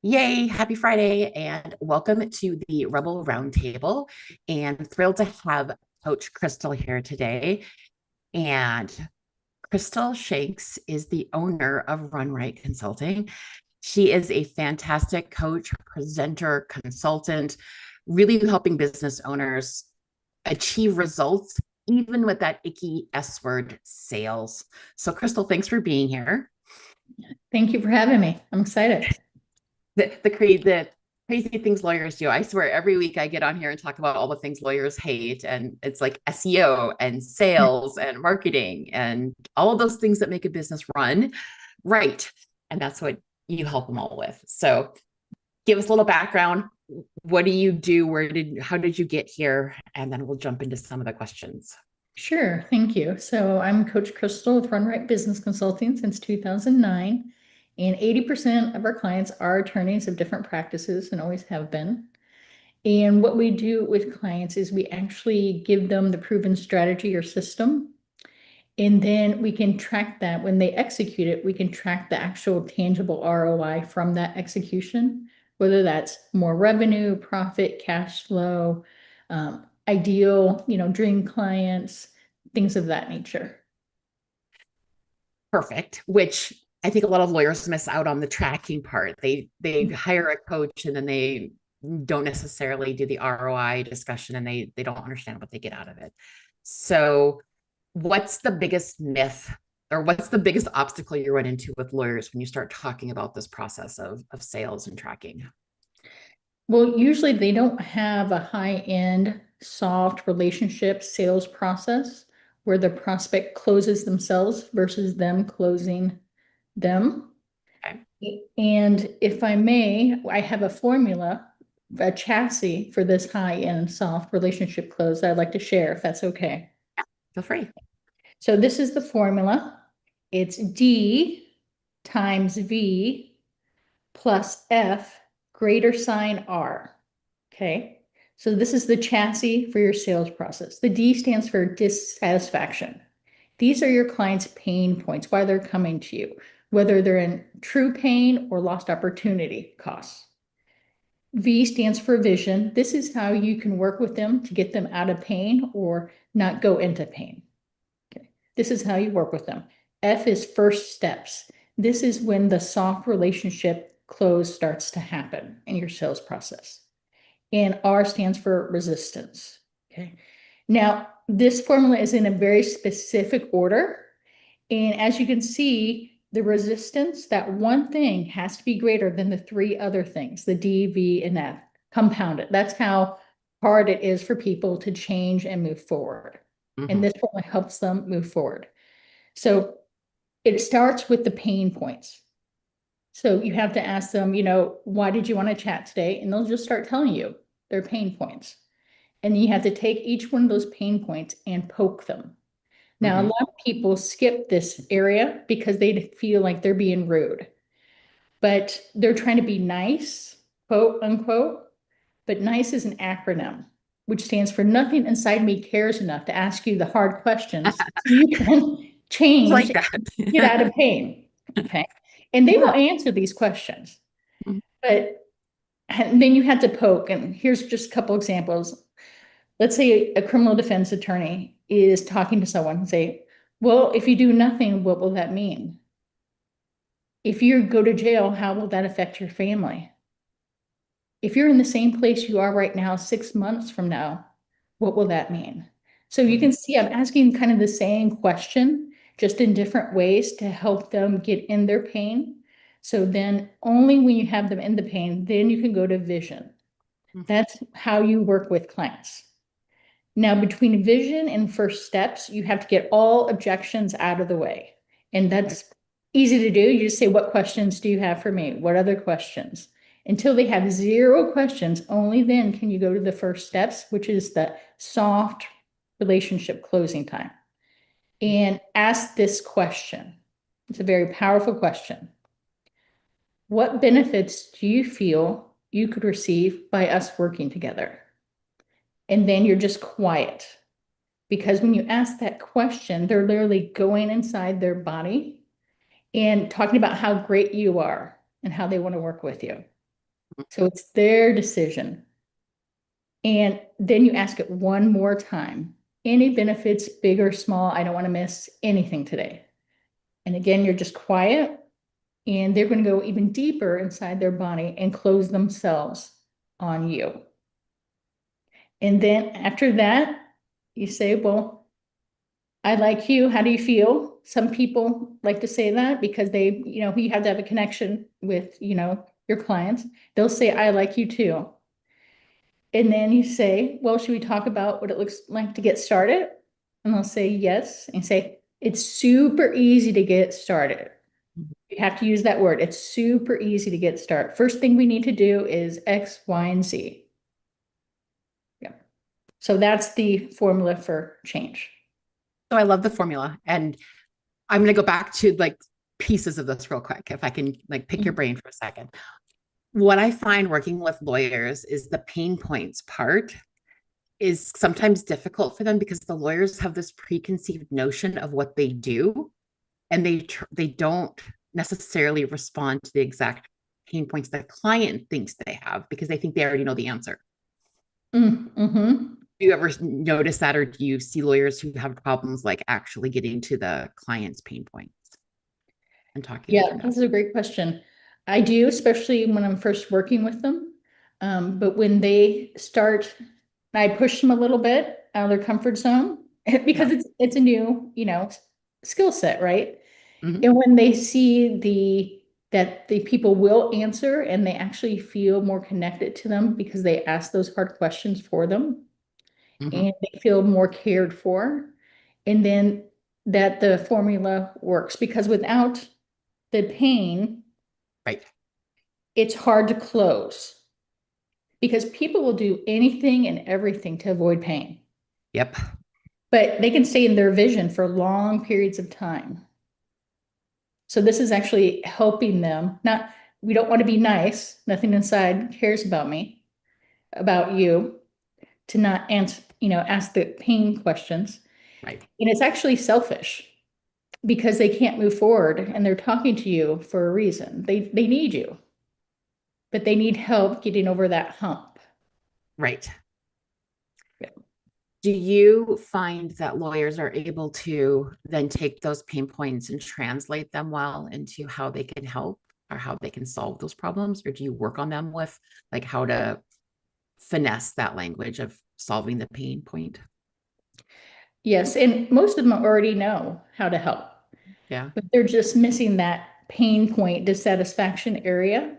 Yay, happy Friday, and welcome to the Rebel Roundtable. And thrilled to have Coach Crystal here today. And Crystal Shanks is the owner of Run Right Consulting. She is a fantastic coach, presenter, consultant, really helping business owners achieve results, even with that icky S word, sales. So, Crystal, thanks for being here. Thank you for having me. I'm excited. The crazy things lawyers do. I swear every week I get on here and talk about all the things lawyers hate. And it's like SEO and sales and marketing and all of those things that make a business run right. And that's what you help them all with. So give us a little background. What do you do? How did you get here? And then we'll jump into some of the questions. Sure, thank you. So I'm Coach Crystal with Run Right Business Consulting since 2009, and 80% of our clients are attorneys of different practices and always have been. And what we do with clients is we actually give them the proven strategy or system, and then we can track that. When they execute it, we can track the actual tangible ROI from that execution, whether that's more revenue, profit, cash flow, ideal, dream clients, things of that nature. Perfect, which I think a lot of lawyers miss out on the tracking part. They hire a coach and then they don't necessarily do the ROI discussion and they don't understand what they get out of it. So what's the biggest myth or what's the biggest obstacle you run into with lawyers when you start talking about this process of sales and tracking? Well, usually they don't have a high-end soft relationship sales process where the prospect closes themselves versus them closing them. Okay. And if I may, I have a formula, a chassis for this high-end soft relationship close that I'd like to share, if that's okay. Feel free. So this is the formula. It's D times V plus F greater sign R. Okay. So this is the chassis for your sales process. The D stands for dissatisfaction. These are your clients' pain points, why they're coming to you, whether they're in true pain or lost opportunity costs. V stands for vision. This is how you can work with them to get them out of pain or not go into pain. Okay. This is how you work with them. F is first steps. This is when the soft relationship close starts to happen in your sales process. And R stands for resistance. Okay. Now, this formula is in a very specific order. And as you can see, the resistance, that one thing has to be greater than the three other things, the D, V, and F, compounded. That's how hard it is for people to change and move forward. And Mhm. this formula helps them move forward. So it starts with the pain points. So you have to ask them, why did you want to chat today? And they'll just start telling you their pain points. And then you have to take each one of those pain points and poke them. Now, a Mhm. lot of people skip this area because they feel like they're being rude, but they're trying to be nice, quote unquote. But nice is an acronym, which stands for nothing inside me cares enough to ask you the hard questions so you can I change like and get out that. of pain. Okay. And they will Yeah. answer these questions, but and then you have to poke. And here's just a couple examples. Let's say a criminal defense attorney is talking to someone and say, well, if you do nothing, what will that mean? If you go to jail, how will that affect your family? If you're in the same place you are right now, 6 months from now, what will that mean? So you Mhm. can see I'm asking kind of the same question, just in different ways to help them get in their pain. So then only when you have them in the pain, then you can go to vision. Mhm. That's how you work with clients. Now, between vision and first steps, you have to get all objections out of the way. And that's easy to do. You just say, what questions do you have for me? What other questions? Until they have zero questions, only then can you go to the first steps, which is the soft relationship closing time. And ask this question. It's a very powerful question. What benefits do you feel you could receive by us working together? And then you're just quiet. Because when you ask that question, they're literally going inside their body and talking about how great you are and how they want to work with you. So it's their decision. And then you ask it one more time. Any benefits, big or small? I don't want to miss anything today. And again, you're just quiet and they're going to go even deeper inside their body and close themselves on you. And then after that, you say, well, I like you. How do you feel? Some people like to say that because they, you have to have a connection with, your clients. They'll say, I like you too. And then you say, well, should we talk about what it looks like to get started? And they'll say yes. And say, it's super easy to get started. You have to use that word. It's super easy to get started. First thing we need to do is X, Y, and Z. Yeah. So that's the formula for change. So I love the formula. And I'm going to go back to like pieces of this real quick, if I can like pick your brain for a second. What I find working with lawyers is the pain points part is sometimes difficult for them because the lawyers have this preconceived notion of what they do, and they don't necessarily respond to the exact pain points the client thinks they have because they think they already know the answer. Mm-hmm. Do you ever notice that, or do you see lawyers who have problems like actually getting to the client's pain points and talking to Yeah, them? this is a great question. I do, especially when I'm first working with them. But when they start, I push them a little bit out of their comfort zone because Yeah. it's a new, skill set, right? Mm-hmm. And when they see that the people will answer and they actually feel more connected to them because they ask those hard questions for them Mm-hmm. and they feel more cared for, and then that the formula works because without the pain, Right. it's hard to close because people will do anything and everything to avoid pain, Yep. but they can stay in their vision for long periods of time. So this is actually helping them. Not, we don't want to be nice. Nothing inside cares about me, about you, to not answer, ask the pain questions. Right. And it's actually selfish because they can't move forward and they're talking to you for a reason. They need you, but they need help getting over that hump. Right. Yeah. Do you find that lawyers are able to then take those pain points and translate them well into how they can help or how they can solve those problems? Or do you work on them with like how to finesse that language of solving the pain point? Yes, and most of them already know how to help, Yeah. but they're just missing that pain point dissatisfaction area.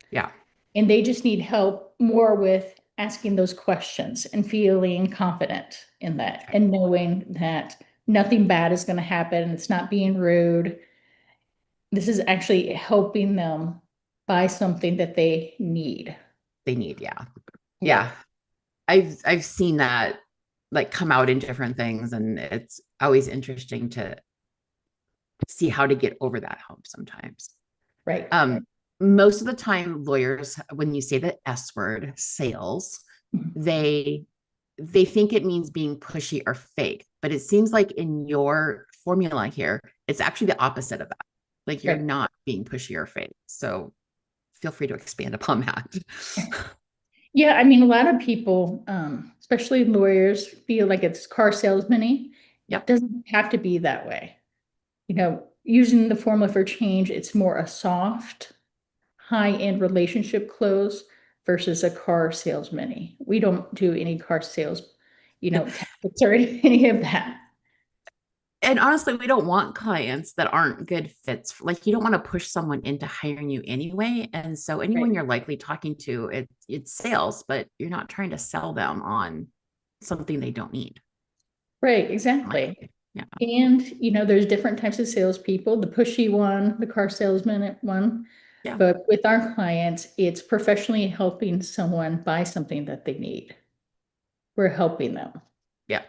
Yeah. And they just need help more with asking those questions and feeling confident in that Okay. and knowing that nothing bad is going to happen. It's not being rude. This is actually helping them buy something that they need. They need, yeah. Yeah, Yeah. I've seen that like come out in different things, and it's always interesting to see how to get over that hump sometimes. right. Most of the time, lawyers, when you say the S word, sales, Mhm. they they think it means being pushy or fake, but it seems like in your formula here, it's actually the opposite of that. Like you're Right. not being pushy or fake. So feel free to expand upon that. Yeah, I mean, a lot of people, especially lawyers, feel like it's car salesman-y. It Yep. doesn't have to be that way. Using the formula for change, it's more a soft, high-end relationship close versus a car salesman. We don't do any car sales, tactics or any of that. And honestly, we don't want clients that aren't good fits. Like you don't want to push someone into hiring you anyway. And so Right. anyone you're likely talking to, it's sales, but you're not trying to sell them on something they don't need. Right, exactly. Likely. Yeah. And, there's different types of salespeople, the pushy one, the car salesman one. Yeah. But with our clients, it's professionally helping someone buy something that they need. We're helping them. Yeah.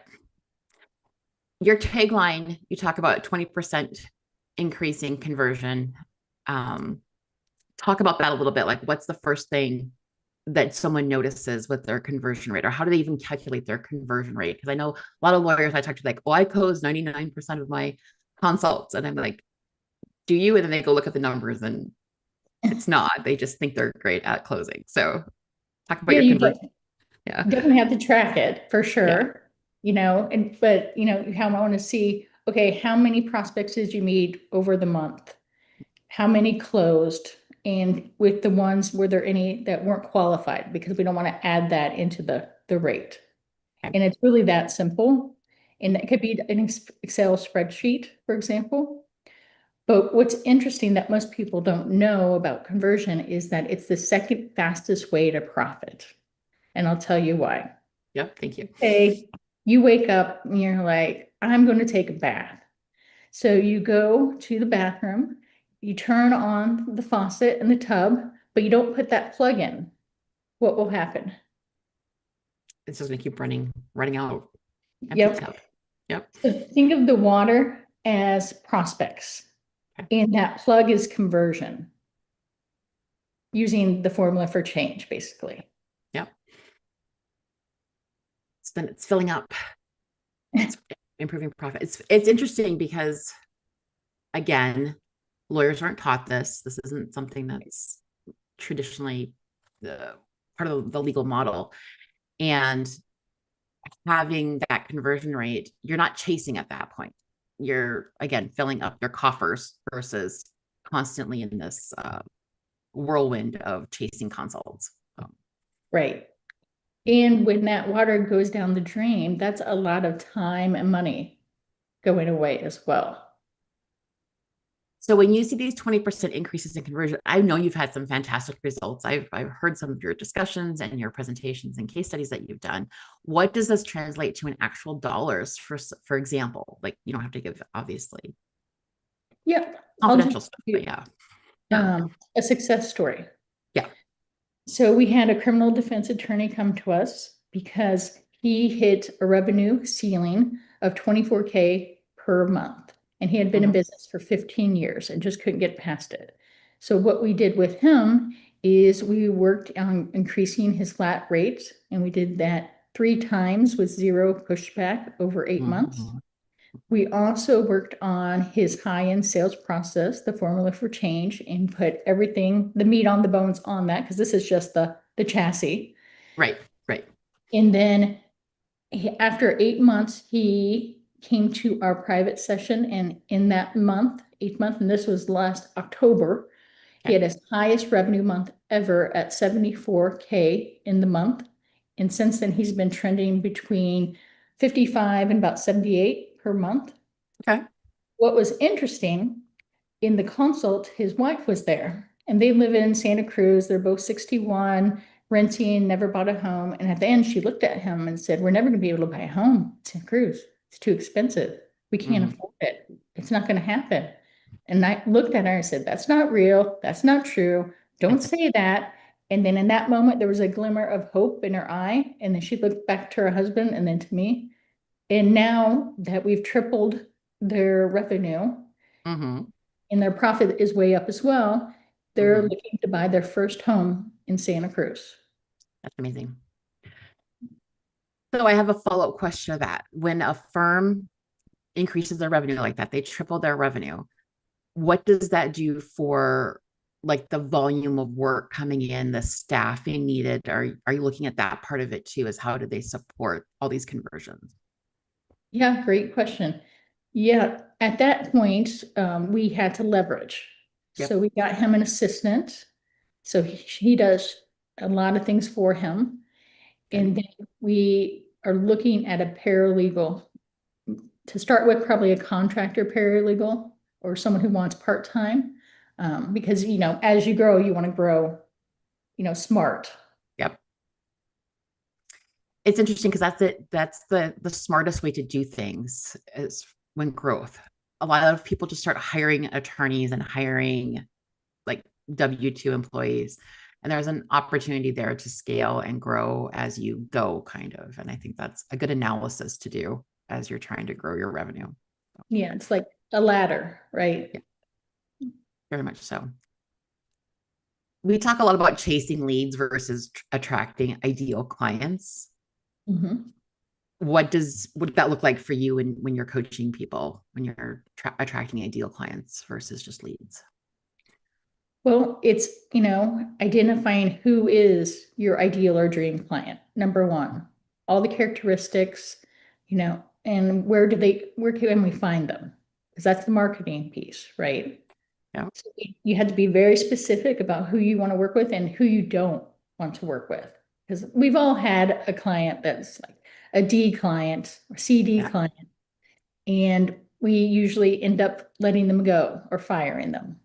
Your tagline, you talk about 20% increasing conversion. Um, Talk about that a little bit. Like, what's the first thing that someone notices with their conversion rate, or how do they even calculate their conversion rate? Because I know a lot of lawyers I talk to, like, oh, I close 99% of my consults. And I'm like, do you? And then they go look at the numbers and It's not. They just think they're great at closing. So talk about Yeah, your you conversion. Yeah. definitely have to track it for Yeah. sure, and but how I want to see, okay, how many prospects did you meet over the month? How many closed? And with the ones, were there any that weren't qualified? Because we don't want to add that into the rate. Okay. And it's really that simple. And it could be an Excel spreadsheet, for example. But what's interesting that most people don't know about conversion is that it's the second fastest way to profit. And I'll tell you why. Yep. Thank you. Hey, you wake up and you're like, I'm going to take a bath. So you go to the bathroom, you turn on the faucet in the tub, but you don't put that plug in. What will happen? It's just going to keep running out. Empty Yep. tub. Yep. So think of the water as prospects, Okay. and that plug is conversion using the formula for change, basically. Yep. So then it's filling up. It's improving profit. It's interesting because again, lawyers aren't taught this. This isn't something that's traditionally the part of the legal model. And having that conversion rate, you're not chasing at that point. You're again filling up your coffers versus constantly in this whirlwind of chasing consults. Right. And when that water goes down the drain, that's a lot of time and money going away as well. So when you see these 20% increases in conversion, I know you've had some fantastic results. I've heard some of your discussions and your presentations and case studies that you've done. What does this translate to in actual dollars for example? Like you don't have to give obviously Yeah, I'll just confidential stuff, give but you yeah. Yeah. a success story. Yeah. So we had a criminal defense attorney come to us because he hit a revenue ceiling of 24K per month. And he had been in Mhm. business for 15 years and just couldn't get past it. So what we did with him is we worked on increasing his flat rate, and we did that 3 times with zero pushback over 8 months. Mhm. We also worked on his high-end sales process, the formula for change, and put everything, the meat on the bones on that, because this is just the chassis. Right. Right. And then after 8 months, he came to our private session, and in that month, 8th month, and this was last October, he Okay. had his highest revenue month ever at 74K in the month. And since then, he's been trending between 55 and about 78 per month. Okay. What was interesting, in the consult, his wife was there, and they live in Santa Cruz. They're both 61, renting, never bought a home. And at the end, she looked at him and said, "We're never going to be able to buy a home in Santa Cruz. It's too expensive. We can't Mhm. afford it. It's not going to happen." And I looked at her and said, "That's not real. That's not true. Don't say that." And then in that moment, there was a glimmer of hope in her eye. And then she looked back to her husband and then to me. And now that we've tripled their revenue, Mhm. and their profit is way up as well, they're Mhm. looking to buy their first home in Santa Cruz. That's amazing. So I have a follow-up question to that. When a firm increases their revenue like that, they triple their revenue. What does that do for like the volume of work coming in, the staffing needed? Are you looking at that part of it too? Is how do they support all these conversions? Yeah, great question. Yeah, at that point, we had to leverage. So Yep. we got him an assistant. So he does a lot of things for him. Good. And then we are looking at a paralegal to start with, probably a contractor paralegal or someone who wants part-time. Because, as you grow, you want to grow, smart. Yep. It's interesting because that's it. That's the smartest way to do things is when growth. A lot of people just start hiring attorneys and hiring like W-2 employees. And there's an opportunity there to scale and grow as you go, kind of. And I think that's a good analysis to do as you're trying to grow your revenue. Yeah, it's like a ladder, right? Yeah, very much so. We talk a lot about chasing leads versus attracting ideal clients. Mhm. What did that look like for you when you're coaching people, when you're attracting ideal clients versus just leads? Well, it's, identifying who is your ideal or dream client. Number one, all the characteristics, and where can we find them? Because that's the marketing piece, right? Yeah. So you had to be very specific about who you want to work with and who you don't want to work with. Because we've all had a client that's like a D client or CD Yeah. client, and we usually end up letting them go or firing them.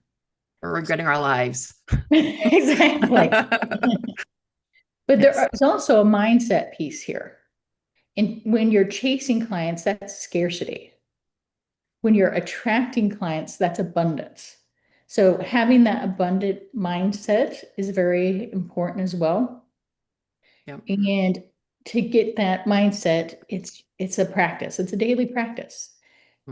We're regretting our lives. Exactly. But Yes. there is also a mindset piece here. And when you're chasing clients, that's scarcity. When you're attracting clients, that's abundance. So having that abundant mindset is very important as well. Yeah. And to get that mindset, it's a practice. It's a daily practice.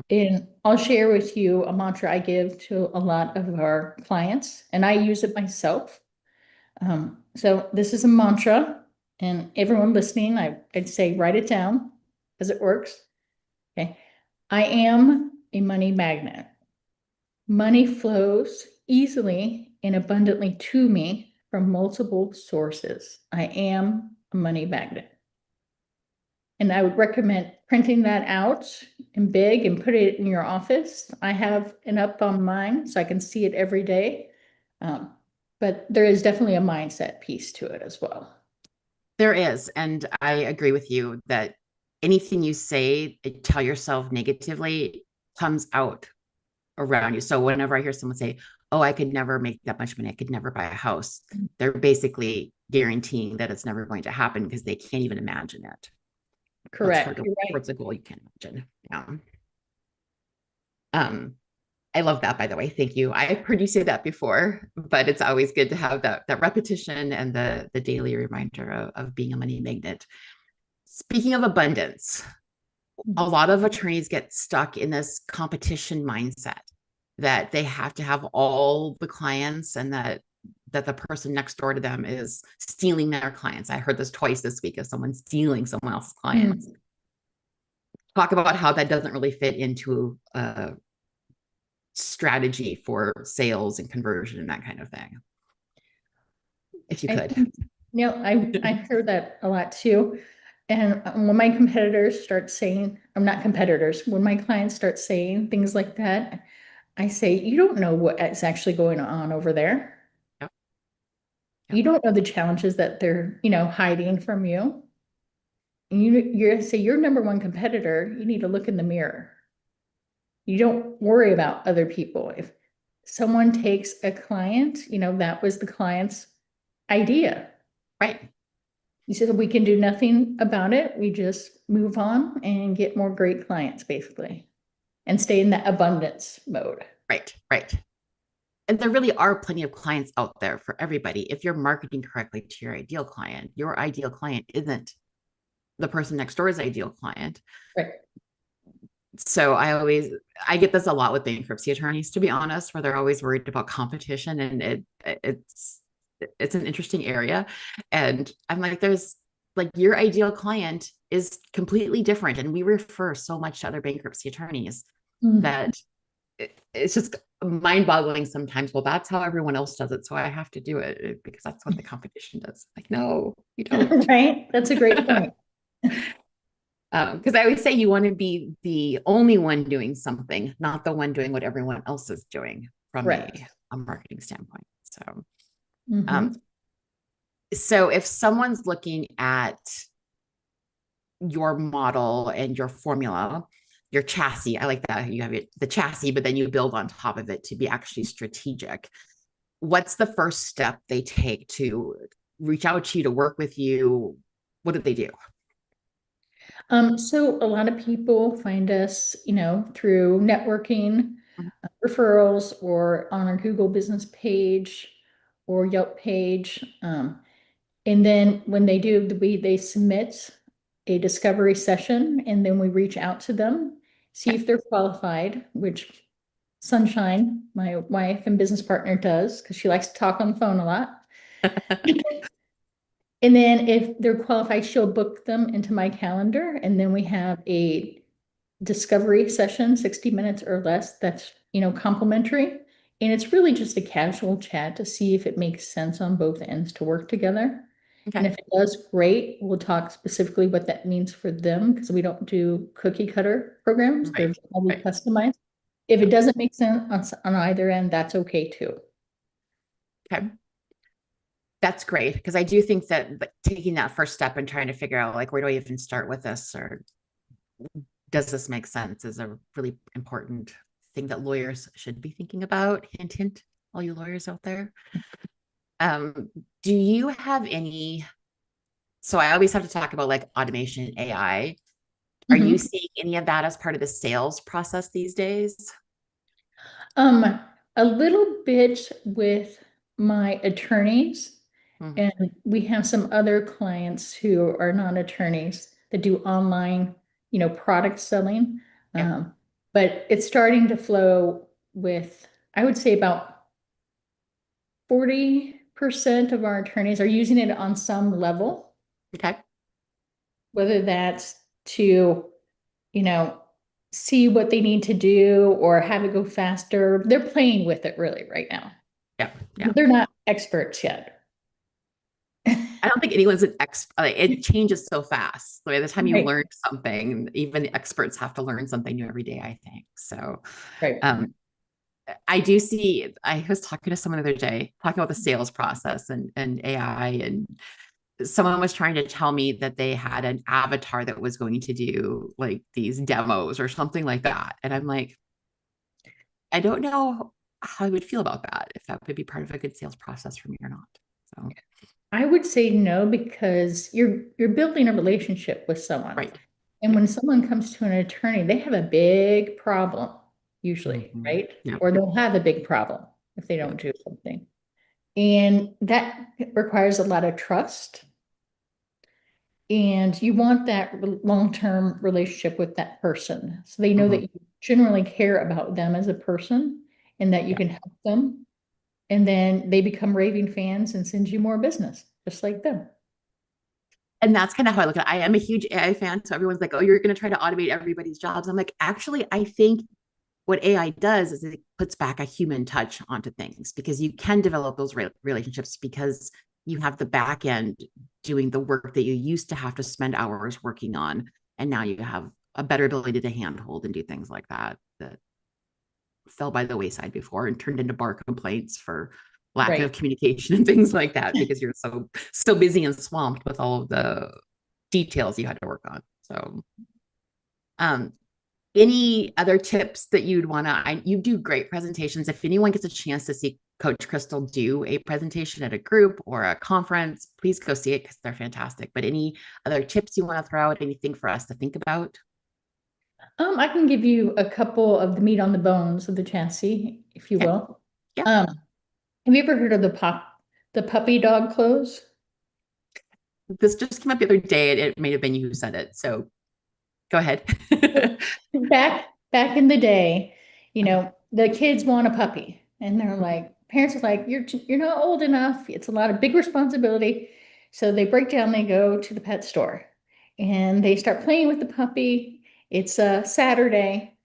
And I'll share with you a mantra I give to a lot of our clients, and I use it myself. So this is a mantra, and everyone listening, I'd say write it down because it works. Okay. I am a money magnet. Money flows easily and abundantly to me from multiple sources. I am a money magnet. And I would recommend printing that out in big and put it in your office. I have an up on mine so I can see it every day. But there is definitely a mindset piece to it as well. There is. And I agree with you that anything you say, tell yourself negatively comes out around you. So whenever I hear someone say, oh, I could never make that much money, I could never buy a house, they're basically guaranteeing that it's never going to happen because they can't even imagine it. Let's Correct. go You're right. towards a goal you can't imagine. Yeah. Um, I love that, by the way. Thank you. I've heard you say that before, but it's always good to have that repetition and the daily reminder of being a money magnet. Speaking of abundance, a lot of attorneys get stuck in this competition mindset that they have to have all the clients and that the person next door to them is stealing their clients. I heard this twice this week of someone stealing someone else's clients. Talk about how that doesn't really fit into a strategy for sales and conversion and that kind of thing. If you I could. think, I heard that a lot too. And when my competitors start saying, I'm not competitors, when my clients start saying things like that, I say, you don't know what is actually going on over there. Yep. Yep. You don't know the challenges that they're, hiding from you. And you're say your number one competitor, you need to look in the mirror. You don't worry about other people. If someone takes a client, that was the client's idea. Right. You said we can do nothing about it. We just move on and get more great clients, basically, and stay in that abundance mode. Right. Right. And there really are plenty of clients out there for everybody. If you're marketing correctly to your ideal client isn't the person next door's ideal client. Right. So I get this a lot with bankruptcy attorneys, to be honest, where they're always worried about competition, and it's an interesting area. And I'm like, there's like your ideal client is completely different. And we refer so much to other bankruptcy attorneys that it's just mind boggling sometimes. Well, that's how everyone else does it. So I have to do it because that's what the competition does. Like, no, you don't. Right. That's a great point. Because I always say you want to be the only one doing something, not the one doing what everyone else is doing from a marketing standpoint. So, um, so if someone's looking at your model and your formula, your chassis, I like that you have the chassis, but then you build on top of it to be actually strategic. What's the first step they take to reach out to you, to work with you? What do they do? So a lot of people find us, through networking, referrals, or on our Google business page or Yelp page. And then when they do, they submit a discovery session, and then we reach out to them, see if they're qualified, which Sunshine, my wife and business partner, does because she likes to talk on the phone a lot. And then if they're qualified, she'll book them into my calendar. And then we have a discovery session, 60 minutes or less, that's, complimentary. And it's really just a casual chat to see if it makes sense on both ends to work together. And Okay. if it does, great. We'll talk specifically what that means for them because we don't do cookie cutter programs. They're Right. highly Right. customized. If it Yeah. doesn't make sense on either end, that's okay too. Okay. That's great because I do think that taking that first step and trying to figure out like where do I even start with this or does this make sense is a really important thing that lawyers should be thinking about. Hint, hint, all you lawyers out there. Um, do you have any? So I always have to talk about like automation, AI. Are you Mhm. seeing any of that as part of the sales process these days? Um, a little bit with my attorneys, Mhm. and we have some other clients who are not attorneys that do online, product selling. Yeah. But it's starting to flow with, I would say about 40% of our attorneys are using it on some level, Okay. whether that's to, you know, see what they need to do or have it go faster. They're playing with it really right now. Yeah. Yeah. But they're not experts yet. I don't think anyone's an expert. Like, it changes so fast. By the time you Right, learn something, even the experts have to learn something new every day, I think. So, right. um, I do see, I was talking to someone the other day, talking about the sales process and AI, and someone was trying to tell me that they had an avatar that was going to do like these demos or something like that. And I'm like, I don't know how I would feel about that, if that would be part of a good sales process for me or not. So, I would say no because you're building a relationship with someone. right. And Yeah. when someone comes to an attorney, they have a big problem, usually, Mhm. right? Yeah. Or they'll have a big problem if they Yeah. don't do something. And that requires a lot of trust. And you want that long-term relationship with that person. So they know that Mhm. you generally care about them as a person and that you Yeah. can help them. And then they become raving fans and send you more business, just like them. And that's kind of how I look at it. I am a huge AI fan. So everyone's like, oh, you're going to try to automate everybody's jobs. I'm like, actually, I think what AI does is it puts back a human touch onto things because you can develop those relationships because you have the back end doing the work that you used to have to spend hours working on. And now you have a better ability to handhold and do things like that that fell by the wayside before and turned into bar complaints for lack of Right. communication and things like that because you're so busy and swamped with all of the details you had to work on. So um any other tips that you'd want to you do great presentations. If anyone gets a chance to see Coach Crystal do a presentation at a group or a conference, please go see it because they're fantastic. But any other tips you want to throw out, anything for us to think about? I can give you a couple of the meat on the bones of the chassis, if you Okay. will. Yeah. Um, have you ever heard of the puppy dog clothes? This just came up the other day. It may have been you who said it. So go ahead. Back in the day, the kids want a puppy, and they're like, parents are like, you're not old enough. It's a lot of big responsibility. So they break down, they go to the pet store, and they start playing with the puppy. It's a Saturday,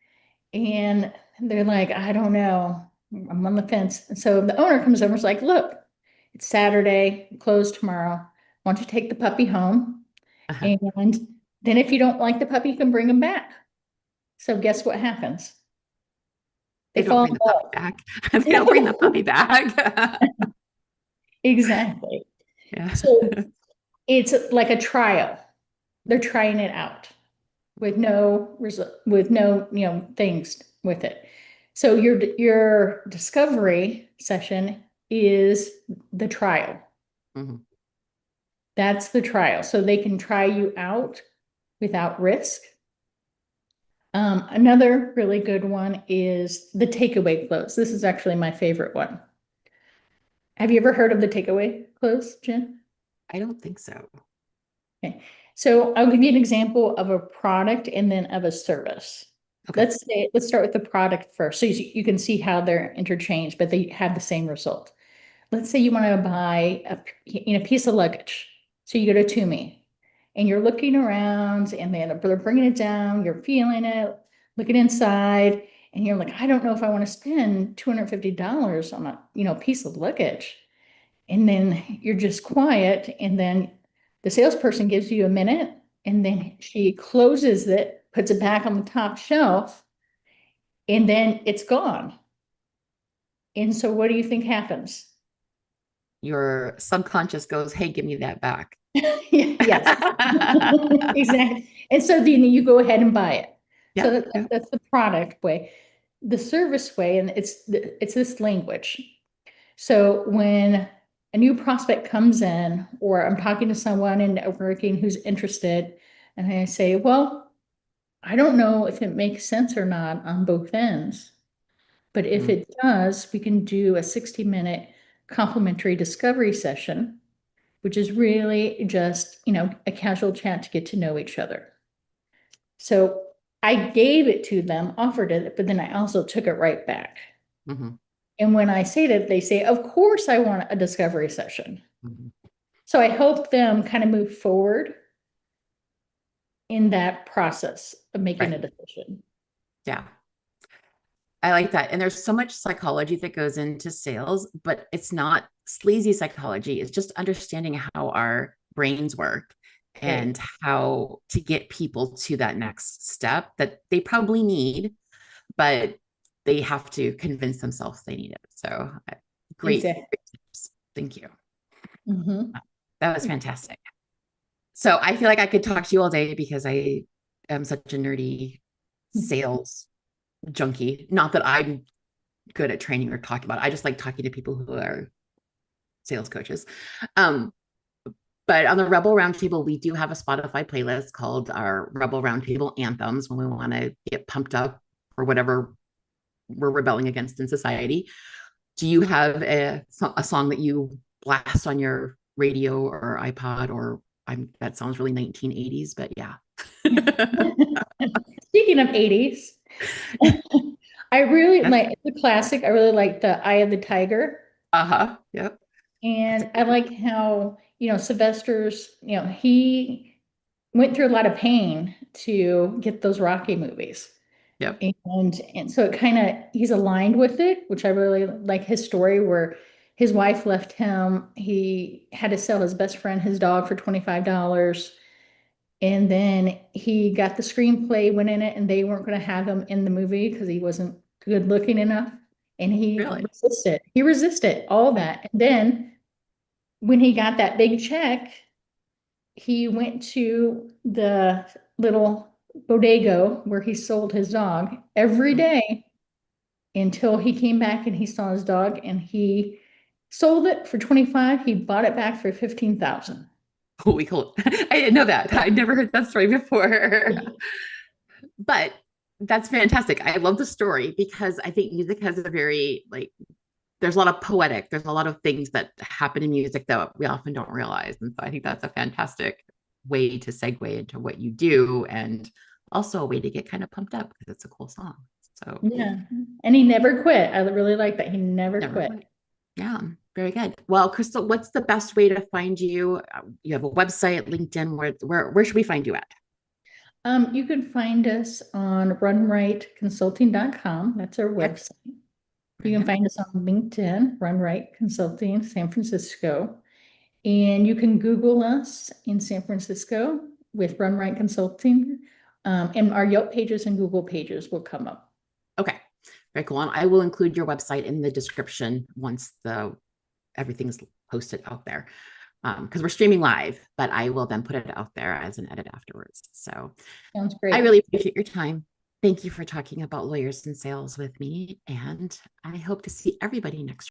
and they're like, I don't know. I'm on the fence. And so the owner comes over and is like, look, it's Saturday, closed tomorrow. Why don't you take the puppy home? Uh-huh. And then if you don't like the puppy, you can bring him back. So guess what happens? They They don't fall bring in the puppy back. They don't bring the love. puppy back. Exactly. Yeah. So it's like a trial. They're trying it out with no result, with no, things with it. So your discovery session is the trial. Mhm. That's the trial. So they can try you out without risk. Another really good one is the takeaway close. This is actually my favorite one. Have you ever heard of the takeaway close, Jen? I don't think so. Okay. So I'll give you an example of a product and then of a service. Okay. Let's start with the product first. So you can see how they're interchanged, but they have the same result. Let's say you want to buy a piece of luggage. So you go to Toomey and you're looking around and they're bringing it down, you're feeling it, looking inside, And you're like, I don't know if I want to spend $250 on a, piece of luggage. And then you're just quiet. And then the salesperson gives you a minute and then she closes it, puts it back on the top shelf, and then it's gone. And so what do you think happens? Your subconscious goes, hey, give me that back. Yes, exactly. And so then you go ahead and buy it. So Yep. Yep. that's the product way. The service way, and it's this language. So when a new prospect comes in, or I'm talking to someone in networking who's interested, and I say, well, I don't know if it makes sense or not on both ends, but if Mm, it does, we can do a 60-minute complimentary discovery session, which is really just, a casual chat to get to know each other. So I gave it to them, offered it, but then I also took it right back. mhm, And when I say that, they say, of course, I want a discovery session. mhm. So I help them kind of move forward in that process of making Right. a decision. Yeah. I like that. And there's so much psychology that goes into sales, but it's not sleazy psychology. It's just understanding how our brains work Right. and how to get people to that next step that they probably need, but they have to convince themselves they need it. So great, Exactly. great tips. Thank you. Mhm. That was fantastic. So I feel like I could talk to you all day because I am such a nerdy sales junkie. Not that I'm good at training or talking about it. I just like talking to people who are sales coaches. Um, but on the Rebel Roundtable, we do have a Spotify playlist called our Rebel Roundtable Anthems when we want to get pumped up or whatever we're rebelling against in society. Do you have a song that you blast on your radio or iPod or that sounds really 1980s, but yeah. Speaking of 80s, I really like the classic. I really like the Eye of the Tiger. Uh-huh. Yep. That's a And I good one. like how, Sylvester's, he went through a lot of pain to get those Rocky movies. Yep. And so it kind of he's aligned with it, which I really like his story where his wife left him. He had to sell his best friend his dog for $25. And then he got the screenplay, went in it, and they weren't going to have him in the movie because he wasn't good looking enough. And he Really? resisted. He resisted all that. And then when he got that big check, he went to the little bodega where he sold his dog every Mm. day until he came back and he saw his dog and he sold it for 25. He bought it back for 15,000. Holy cool. I didn't know that. I never heard that story before. Yeah. But that's fantastic. I love the story because I think music has a very like there's a lot of poetic, there's a lot of things that happen in music that we often don't realize. And so I think that's a fantastic way to segue into what you do and also a way to get kind of pumped up because it's a cool song. So Yeah. And he never quit. I really like that. He never never quit. quit. Yeah, very good. Well, Crystal, what's the best way to find you? You have a website, LinkedIn. Where should we find you at? You can find us on runrightconsulting.com. That's our Okay, website. You can brilliant. find us on LinkedIn, Run Right Consulting, San Francisco. And you can Google us in San Francisco with Run Right Consulting. And our Yelp pages and Google pages will come up. Okay, very cool. And I will include your website in the description once the everything's posted out there because we're streaming live, but I will then put it out there as an edit afterwards. So Sounds I great. really appreciate your time. Thank you for talking about lawyers and sales with me. And I hope to see everybody next